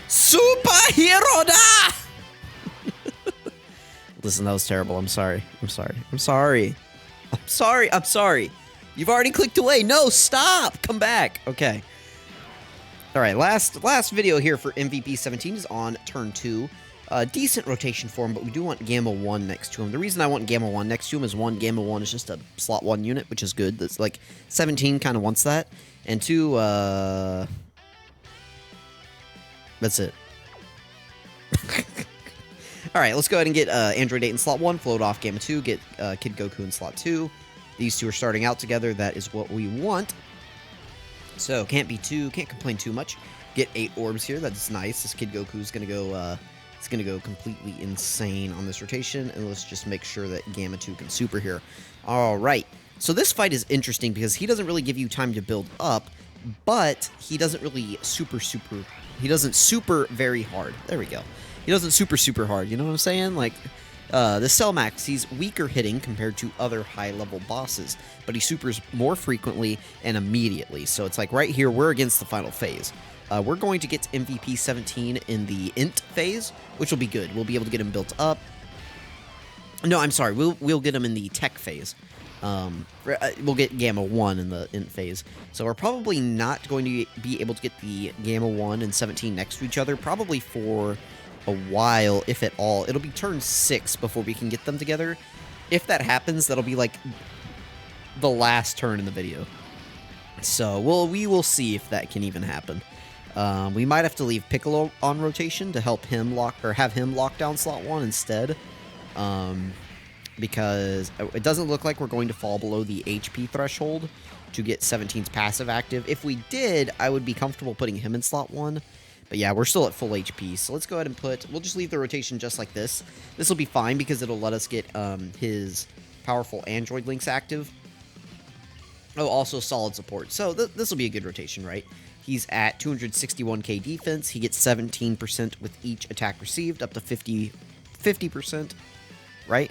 Superhero da! Listen, that was terrible. I'm sorry. I'm sorry. I'm sorry. I'm sorry. I'm sorry. You've already clicked away. No, stop. Come back. Okay. All right. Last video here for MVP 17 is on turn 2. Decent rotation for him, but we do want Gamma 1 next to him. The reason I want Gamma 1 next to him is 1, Gamma 1 is just a slot 1 unit, which is good. That's like 17 kind of wants that. And 2, that's it. All right, let's go ahead and get Android 8 in slot 1, float off Gamma 2, get Kid Goku in slot 2. These two are starting out together. That is what we want. So, can't complain too much. Get 8 orbs here. That's nice. This Kid Goku is going to go, it's going to go completely insane on this rotation. And let's just make sure that Gamma 2 can super here. All right. So, this fight is interesting because he doesn't really give you time to build up, but he doesn't really he doesn't super very hard. There we go. He doesn't super hard, you know what I'm saying? Like, the Cell Max, he's weaker hitting compared to other high-level bosses, but he supers more frequently and immediately. So it's like right here, we're against the final phase. We're going to get to MVP 17 in the int phase, which will be good. We'll be able to get him built up. No, I'm sorry, we'll get him in the tech phase. We'll get Gamma 1 in the int phase. So we're probably not going to be able to get the Gamma 1 and 17 next to each other, probably for a while, if at all. It'll be turn 6 before we can get them together. If that happens, that'll be like the last turn in the video. So we will see if that can even happen. We might have to leave Piccolo on rotation to help him have him lock down slot 1 instead. Because it doesn't look like we're going to fall below the HP threshold to get 17's passive active. If we did, I would be comfortable putting him in slot 1. But yeah, we're still at full HP, so let's go ahead and we'll just leave the rotation just like this. This will be fine because it'll let us get his powerful Android links active. Oh, also solid support. So this will be a good rotation, right? He's at 261k defense. He gets 17% with each attack received, up to 50%, right?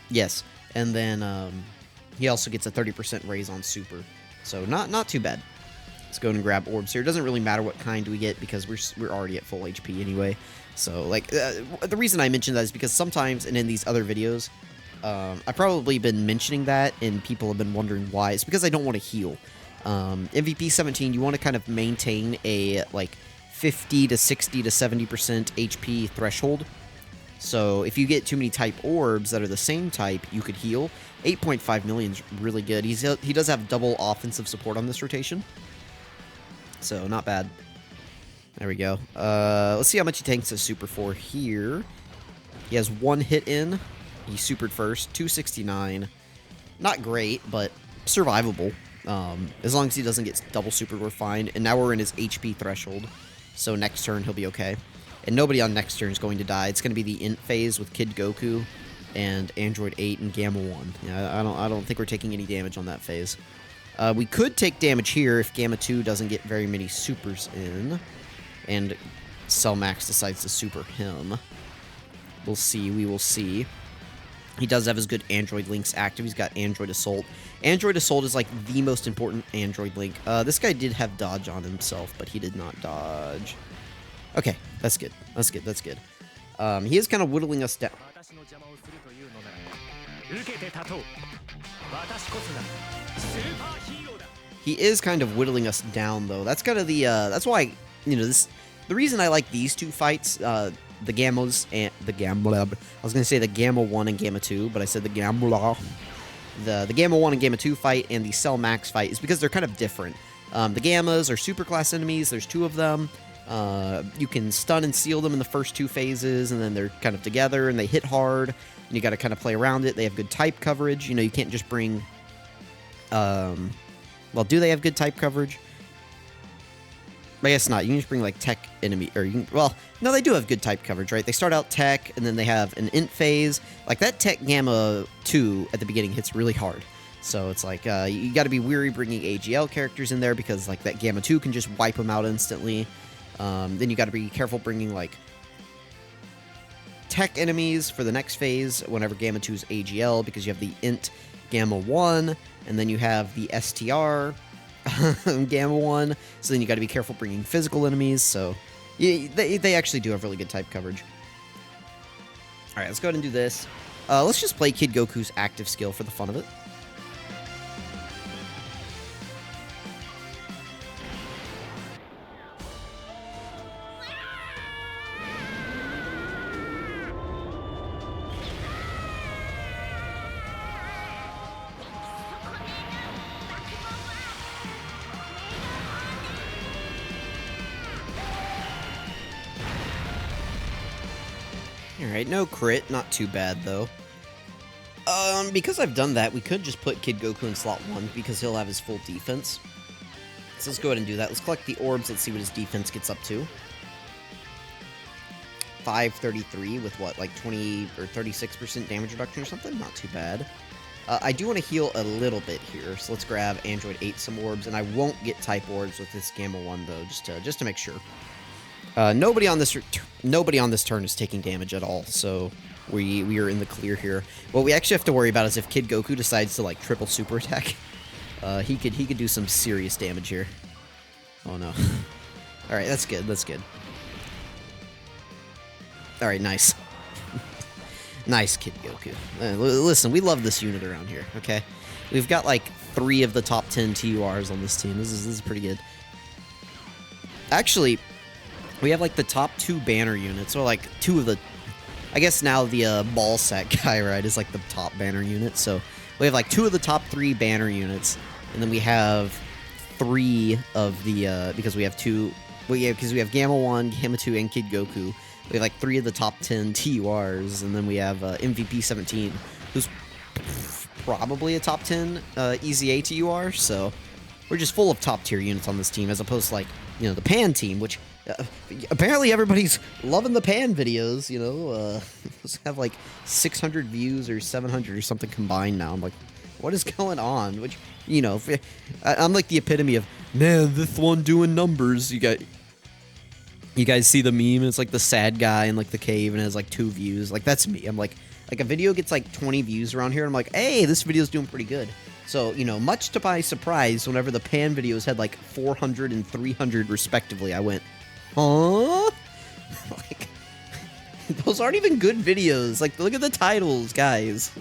Yes. And then he also gets a 30% raise on super. So not too bad. Let's go and grab orbs here. It doesn't really matter what kind we get because we're already at full HP anyway. So, like, the reason I mention that is because sometimes, and in these other videos, I've probably been mentioning that, and people have been wondering why. It's because I don't want to heal. MVP 17, you want to kind of maintain a, like, 50 to 60 to 70% HP threshold. So, if you get too many type orbs that are the same type, you could heal. 8.5 million is really good. He does have double offensive support on this rotation. So, not bad. There we go. Let's see how much he tanks as super for here. He has 1 hit in. He supered first. 269. Not great, but survivable. As long as he doesn't get double supered, we're fine. And now we're in his HP threshold. So next turn, he'll be okay. And nobody on next turn is going to die. It's going to be the int phase with Kid Goku and Android 8 and Gamma 1. Yeah, I don't think we're taking any damage on that phase. We could take damage here if Gamma 2 doesn't get very many supers in, and Cell Max decides to super him. We'll see, we will see. He does have his good Android links active. He's got Android Assault. Android Assault is like the most important Android link. This guy did have dodge on himself, but he did not dodge. Okay, that's good. That's good, that's good. He is kind of whittling us down. He is kind of whittling us down, though. That's kind of the, that's why, you know, the reason I like these two fights, the Gammas and the Gamma, I was going to say the Gamma 1 and Gamma 2, but I said the Gamma, the Gamma 1 and Gamma 2 fight and the Cell Max fight is because they're kind of different. The Gammas are super class enemies. There's 2 of them. You can stun and seal them in the first 2 phases, and then they're kind of together, and they hit hard, and you got to kind of play around it. They have good type coverage. You know, you can't just bring, well, do they have good type coverage? I guess not. You can just bring, like, tech enemy, or you can, well, no, they do have good type coverage, right? They start out tech, and then they have an int phase. Like, that tech Gamma 2 at the beginning hits really hard. So it's like, you got to be weary bringing AGL characters in there, because, like, that Gamma 2 can just wipe them out instantly. Then you got to be careful bringing, like, tech enemies for the next phase whenever Gamma 2's AGL, because you have the int Gamma 1, and then you have the STR Gamma 1, so then you got to be careful bringing physical enemies, so yeah, they actually do have really good type coverage. Alright, let's go ahead and do this. Let's just play Kid Goku's active skill for the fun of it. Alright, no crit, not too bad though. Because I've done that, we could just put Kid Goku in slot 1 because he'll have his full defense. So let's go ahead and do that. Let's collect the orbs, let's see what his defense gets up to. 533 with what, like 20 or 36% damage reduction or something? Not too bad. I do want to heal a little bit here, so let's grab Android 8 some orbs, and I won't get type orbs with this Gamma 1 though, just to make sure. Nobody on this turn is taking damage at all, so we are in the clear here. What we actually have to worry about is if Kid Goku decides to like triple super attack. He could do some serious damage here. Oh no. All right, that's good. That's good. All right, nice. Nice, Kid Goku. Listen, we love this unit around here. Okay, we've got like 3 of the top 10 TURs on this team. This is pretty good. Actually, we have like the top 2 banner units, or like 2 of the. I guess now the ball sack guy, right, is like the top banner unit. So we have like 2 of the top 3 banner units, and then we have 3 of the because we have 2. Well, yeah, because we have Gamma 1, Gamma 2, and Kid Goku. We have like 3 of the top 10 TURs, and then we have MVP 17, who's probably a top 10 EZA TUR. So we're just full of top tier units on this team, as opposed to like, you know, the Pan team, which apparently everybody's loving the Pan videos. You know, have like 600 views or 700 or something combined now. I'm like, what is going on? Which, you know, I'm like the epitome of, man, this one doing numbers. You guys see the meme, and it's like the sad guy in like the cave and has like 2 views. Like, that's me. I'm like a video gets like 20 views around here, and I'm like, hey, this video's doing pretty good. So, you know, much to my surprise, whenever the Pan videos had like 400 and 300 respectively, I went, huh? Like, those aren't even good videos. Like, look at the titles, guys.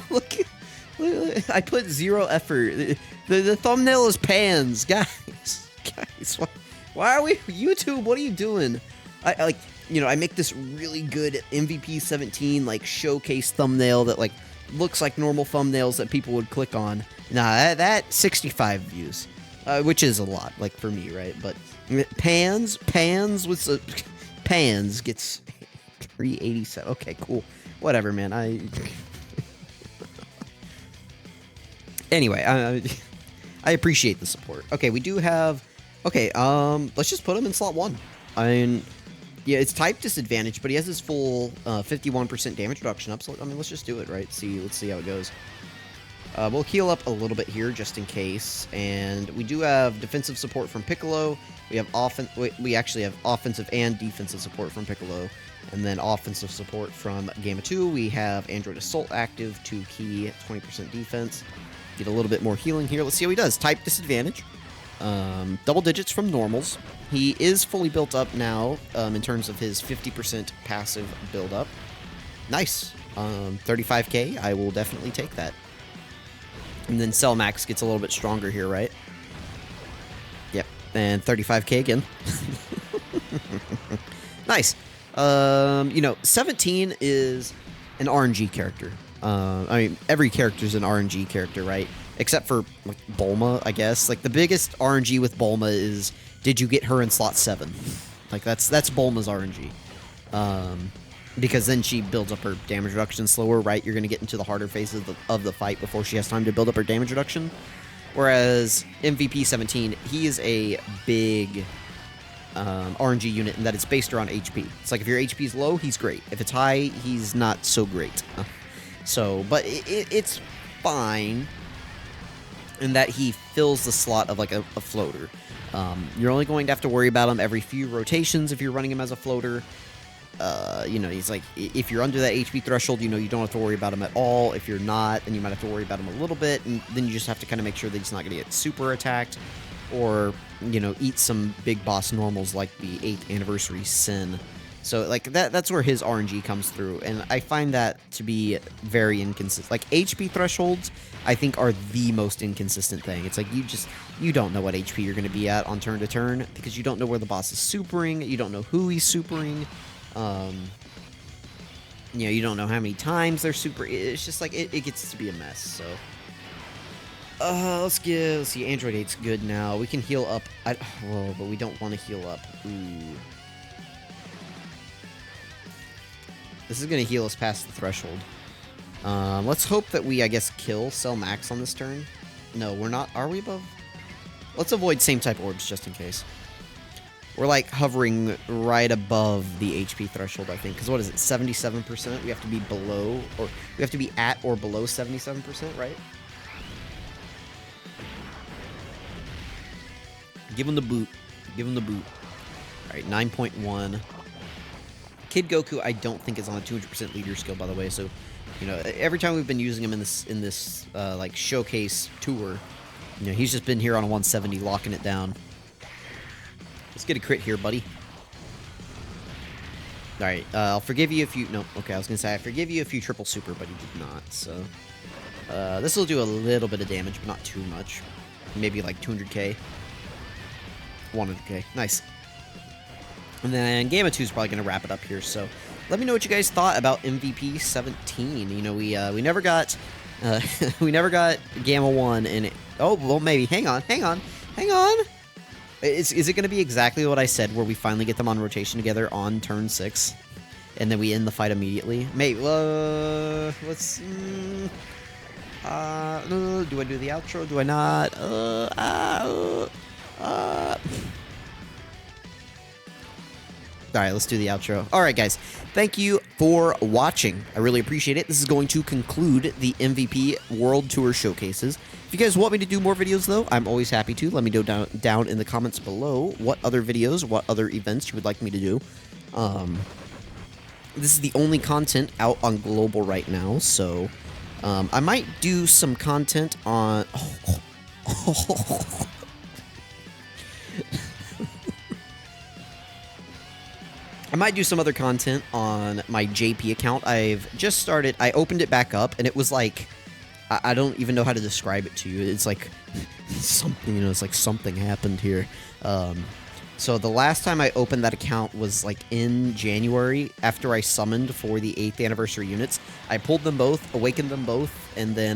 look, I put 0 effort. The thumbnail is Pans, guys. Guys, why are we YouTube? What are you doing? I like, you know, I make this really good MVP 17 like showcase thumbnail that like looks like normal thumbnails that people would click on. Nah, that 65 views, which is a lot, like for me, right? But Pans with Pans gets 387. Okay, cool. Whatever, man. Anyway, I appreciate the support. Okay, we do have. Okay, let's just put him in slot 1. I mean, yeah, it's type disadvantage, but he has his full 51% damage reduction up. So I mean, let's just do it, right? Let's see how it goes. We'll heal up a little bit here just in case, and we do have defensive support from Piccolo. We have we actually have offensive and defensive support from Piccolo, and then offensive support from Gamma 2. We have Android Assault active, 2 key, 20% defense. Get a little bit more healing here. Let's see how he does. Type disadvantage. Double digits from normals. He is fully built up now in terms of his 50% passive build up. Nice. 35k. I will definitely take that. And then Cell Max gets a little bit stronger here, right? Yep. And 35k again. Nice. You know, 17 is an RNG character. I mean, every character is an RNG character, right? Except for like, Bulma, I guess. Like, the biggest RNG with Bulma is, did you get her in slot 7? Like, that's Bulma's RNG. Because then she builds up her damage reduction slower, right? You're going to get into the harder phases of the fight before she has time to build up her damage reduction. Whereas MVP 17, he is a big RNG unit in that it's based around HP. It's like if your HP is low, he's great. If it's high, he's not so great. So, but it's fine in that he fills the slot of like a floater. You're only going to have to worry about him every few rotations if you're running him as a floater. You know, he's like, if you're under that HP threshold, you know, you don't have to worry about him at all. If you're not, then you might have to worry about him a little bit, and then you just have to kind of make sure that he's not going to get super attacked, or, you know, eat some big boss normals like the 8th Anniversary Sin. So, like, that's where his RNG comes through, and I find that to be very inconsistent. Like, HP thresholds, I think, are the most inconsistent thing. It's like, you don't know what HP you're going to be at on turn to turn, because you don't know where the boss is supering, you don't know who he's supering, you know, you don't know how many times they're super. It's just like, it gets to be a mess, so. Let's see, Android 8's good now. We can heal up. Whoa, but we don't want to heal up. Ooh. This is going to heal us past the threshold. Let's hope that we, I guess, kill Cell Max on this turn. No, we're not. Are we above? Let's avoid same type orbs just in case. We're like hovering right above the HP threshold, I think. Because what is it, 77%? We have to be below, or we have to be at or below 77%, right? Give him the boot. Give him the boot. All right, 9.1. Kid Goku, I don't think is on a 200% leader skill, by the way. So, you know, every time we've been using him in this like showcase tour, you know, he's just been here on a 170, locking it down. Let's get a crit here, buddy. All right, I'll forgive you if you. No, okay, I was gonna say I forgive you if you triple super, but he did not. So, this will do a little bit of damage, but not too much. Maybe like 200k, 100k. Nice. And then Gamma 2 is probably going to wrap it up here, so let me know what you guys thought about MVP 17. You know, we never got we never got Gamma 1 in it. Oh, well, maybe. Hang on. Is it going to be exactly what I said, where we finally get them on rotation together on turn 6, and then we end the fight immediately? Maybe. Let's. Do I do the outro? Do I not? Alright, let's do the outro. Alright, guys. Thank you for watching. I really appreciate it. This is going to conclude the MVP World Tour Showcases. If you guys want me to do more videos, though, I'm always happy to. Let me know down in the comments below what other videos, what other events you would like me to do. This is the only content out on Global right now, so I might do some content on... I might do some other content on my JP account. I've just started. I opened it back up, and it was like, I don't even know how to describe it to you. It's like something, you know, it's like something happened here. So the last time I opened that account was like in January, after I summoned for the 8th anniversary units. I pulled them both, awakened them both, and then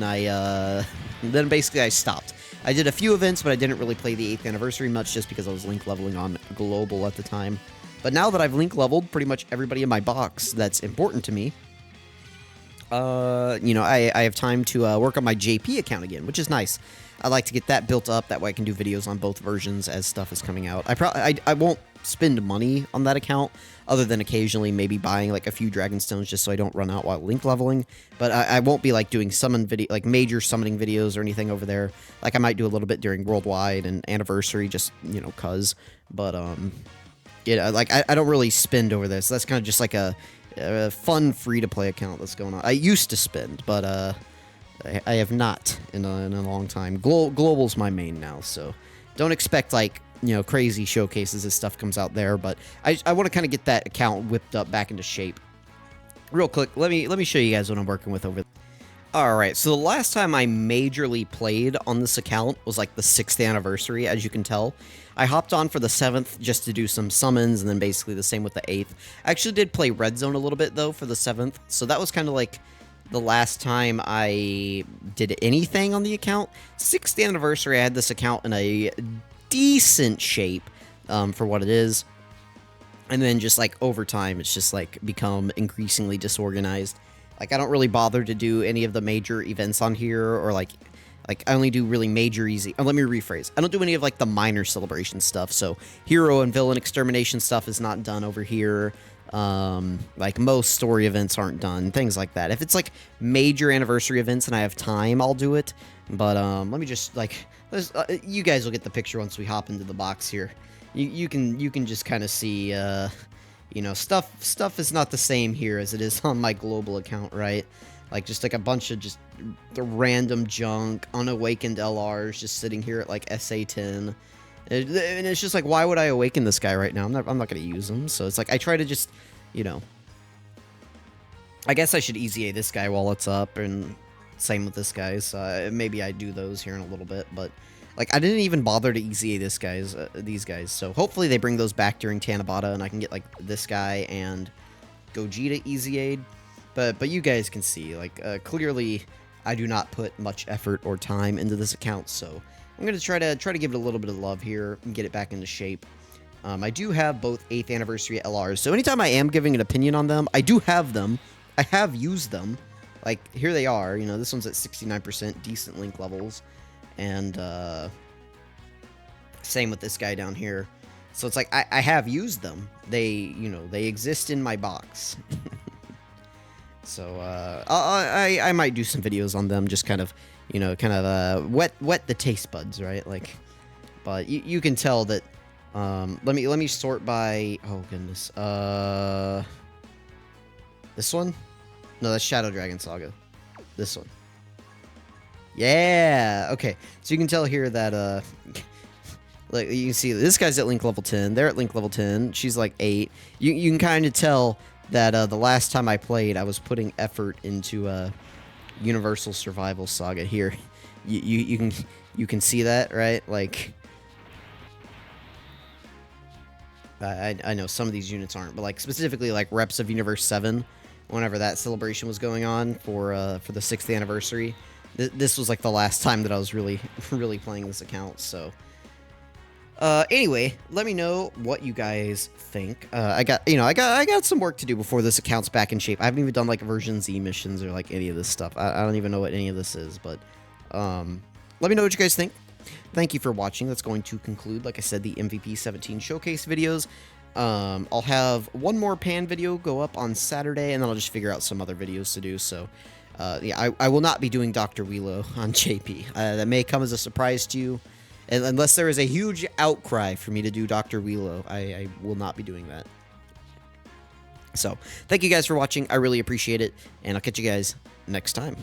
then basically I stopped. I did a few events, but I didn't really play the 8th anniversary much, just because I was link leveling on Global at the time. But now that I've link leveled pretty much everybody in my box that's important to me, you know, I have time to work on my JP account again, which is nice. I like to get that built up. That way I can do videos on both versions as stuff is coming out. I won't spend money on that account, other than occasionally maybe buying like a few Dragonstones just so I don't run out while link leveling. But I won't be like doing like major summoning videos or anything over there. Like I might do a little bit during Worldwide and Anniversary, just, you know, cuz. But yeah, like I don't really spend over this. That's kind of just like a fun free-to-play account that's going on. I used to spend, but I have not in a long time. Global's my main now, so don't expect like, you know, crazy showcases as stuff comes out there. But I want to kind of get that account whipped up back into shape. Real quick, let me show you guys what I'm working with over there. Alright, so the last time I majorly played on this account was like the 6th anniversary, as you can tell. I hopped on for the 7th just to do some summons, and then basically the same with the 8th. I actually did play Redzone a little bit, though, for the 7th, so that was kind of like the last time I did anything on the account. 6th anniversary, I had this account in a decent shape for what it is. And then just like over time, it's just like become increasingly disorganized. Like, I don't really bother to do any of the major events on here, or like I only do really major easy. Oh, let me rephrase. I don't do any of like the minor celebration stuff. So hero and villain extermination stuff is not done over here. Like most story events aren't done, things like that. If it's like major anniversary events and I have time, I'll do it. But let me just like, you guys will get the picture once we hop into the box here. You can just kind of see you know, stuff is not the same here as it is on my global account, right? Like, just like a bunch of just the random junk, unawakened LRs just sitting here at like SA10. And it's just like, why would I awaken this guy right now? I'm not going to use him. So it's like, I try to just, you know, I guess I should easy A this guy while it's up, and same with this guy. So maybe I do those here in a little bit, but like, I didn't even bother to easy A these guys. So hopefully they bring those back during Tanabata, and I can get like this guy and Gogeta easy aid. But you guys can see, like, clearly I do not put much effort or time into this account, so I'm gonna try to give it a little bit of love here and get it back into shape. I do have both 8th anniversary LRs, so anytime I am giving an opinion on them, I do have them. I have used them. Like, here they are. You know, this one's at 69%, decent link levels, and same with this guy down here. So it's like I have used them. They, you know, they exist in my box. So I might do some videos on them, just kind of, you know, wet the taste buds, right? Like, but you can tell that. Let me sort by. Oh goodness. This one? No, that's Shadow Dragon Saga. This one. Yeah. Okay. So you can tell here that like, you can see this guy's at link level 10. They're at link level 10. She's like 8. You can kind of tell that the last time I played, I was putting effort into Universal Survival Saga here. You can see that, right? Like, I know some of these units aren't, but like specifically like reps of Universe 7, whenever that celebration was going on for the 6th anniversary, this was like the last time that I was really playing this account. So anyway, let me know what you guys think. I got some work to do before this account's back in shape. I haven't even done like version Z missions or like any of this stuff. I don't even know what any of this is, but let me know what you guys think. Thank you for watching. That's going to conclude, like I said, the MVP 17 showcase videos. I'll have one more pan video go up on Saturday, and then I'll just figure out some other videos to do. So yeah, I will not be doing Dr. Wheelo on JP. That may come as a surprise to you. And unless there is a huge outcry for me to do Dr. Wheelo, I will not be doing that. So, thank you guys for watching. I really appreciate it, and I'll catch you guys next time.